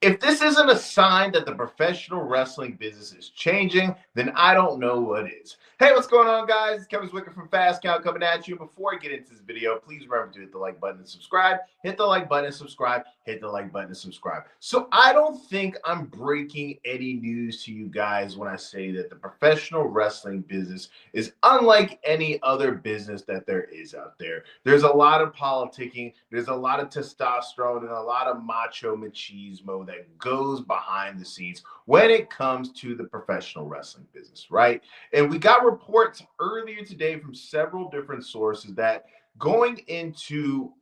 If this isn't a sign that the professional wrestling business is changing, then I don't know what is. Hey, what's going on, guys? It's Kevin Zwicker from Fast Count coming at you. Before I get into this video, please remember to hit the like button and subscribe. Hit the like button and subscribe. Hit the like button and subscribe. So I don't think I'm breaking any news to you guys when I say that the professional wrestling business is unlike any other business that there is out there. There's a lot of politicking. There's a lot of testosterone and a lot of macho machismo that goes behind the scenes when it comes to the professional wrestling business, right? And we got reports earlier today from several different sources that going into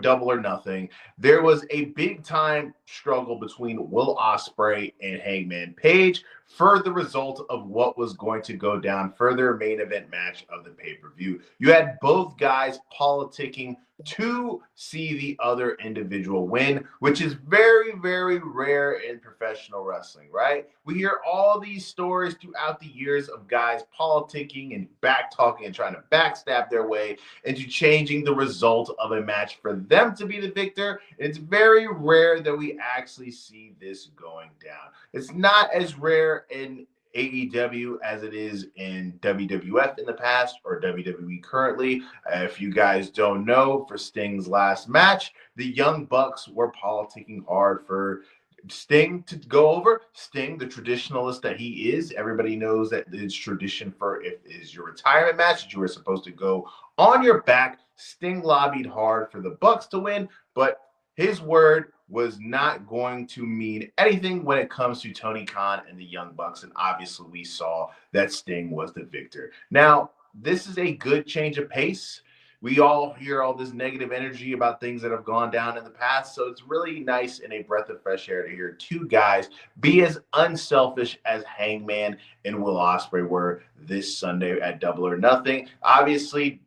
Double or Nothing, there was a big time struggle between Will Ospreay and Hangman Page for the result of what was going to go down for their main event match of the pay-per-view. You had both guys politicking to see the other individual win, which is very, very rare in professional wrestling, right? We hear all these stories throughout the years of guys politicking and back-talking and trying to backstab their way into changing the result of a match for them to be the victor. It's very rare that we actually see this going down. It's not as rare in AEW as it is in WWF in the past or WWE currently. If you guys don't know, for Sting's last match, the Young Bucks were politicking hard for Sting to go over. Sting, the traditionalist that he is, everybody knows that it's tradition for if it is your retirement match that you were supposed to go on your back. Sting lobbied hard for the Bucks to win, but his word was not going to mean anything when it comes to Tony Khan and the Young Bucks. And obviously we saw that Sting was the victor. Now, this is a good change of pace. We all hear all this negative energy about things that have gone down in the past. So it's really nice and a breath of fresh air to hear two guys be as unselfish as Hangman and Will Ospreay were this Sunday at Double or Nothing. Obviously,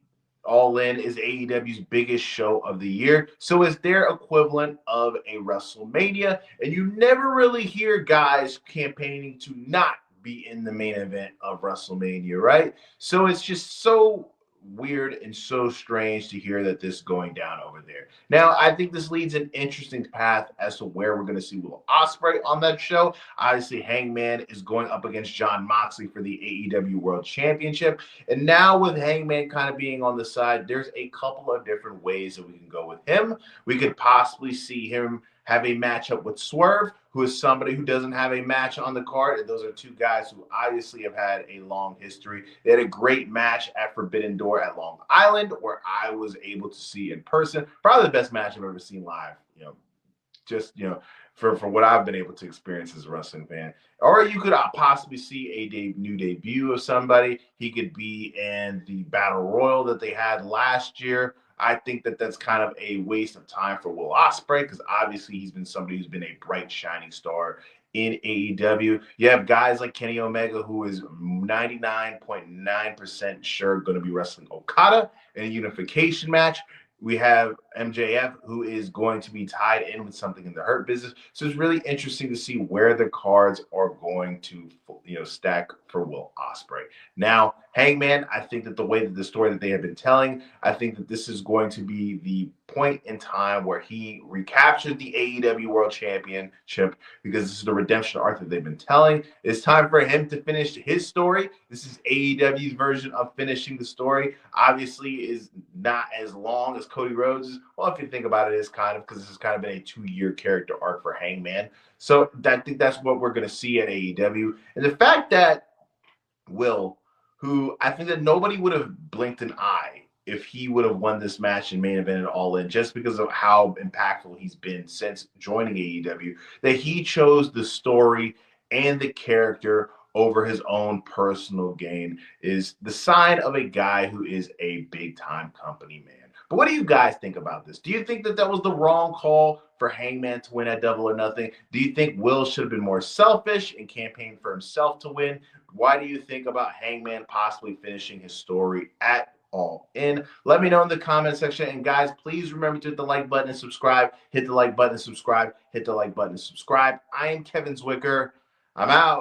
All In is AEW's biggest show of the year, so it's their equivalent of a WrestleMania, and you never really hear guys campaigning to not be in the main event of WrestleMania, right? So it's just so weird and so strange to hear that this is going down over there. Now, I think this leads an interesting path as to where we're going to see Will Ospreay on that show. Obviously, Hangman is going up against Jon Moxley for the AEW World Championship. And now with Hangman kind of being on the side, there's a couple of different ways that we can go with him. We could possibly see him have a matchup with Swerve, who is somebody who doesn't have a match on the card. And those are two guys who obviously have had a long history. They had a great match at Forbidden Door at Long Island, where I was able to see in person. Probably the best match I've ever seen live, for what I've been able to experience as a wrestling fan. Or you could possibly see a new debut of somebody. He could be in the Battle Royal that they had last year. I think that that's kind of a waste of time for Will Ospreay because obviously he's been somebody who's been a bright, shining star in AEW. You have guys like Kenny Omega, who is 99.9% sure going to be wrestling Okada in a unification match. We have MJF, who is going to be tied in with something in the Hurt Business. So it's really interesting to see where the cards are going to, stack for Will Ospreay. Now, Hangman, I think that the way that the story that they have been telling, I think that this is going to be the point in time where he recaptured the AEW World Championship because this is the redemption arc that they've been telling. It's time for him to finish his story. This is AEW's version of finishing the story. Obviously, is not as long as Cody Rhodes' is. Well, if you think about it, it's kind of because this has kind of been a 2-year character arc for Hangman. So I think that's what we're going to see at AEW. And the fact that Will, who I think that nobody would have blinked an eye if he would have won this match in main event and All In, just because of how impactful he's been since joining AEW, that he chose the story and the character over his own personal gain is the sign of a guy who is a big-time company man. But what do you guys think about this? Do you think that that was the wrong call for Hangman to win at Double or Nothing? Do you think Will should have been more selfish and campaigned for himself to win? Why do you think about Hangman possibly finishing his story at All In? Let me know in the comment section. And guys, please remember to hit the like button and subscribe. Hit the like button and subscribe. Hit the like button and subscribe. I am Kevin Zwicker. I'm out.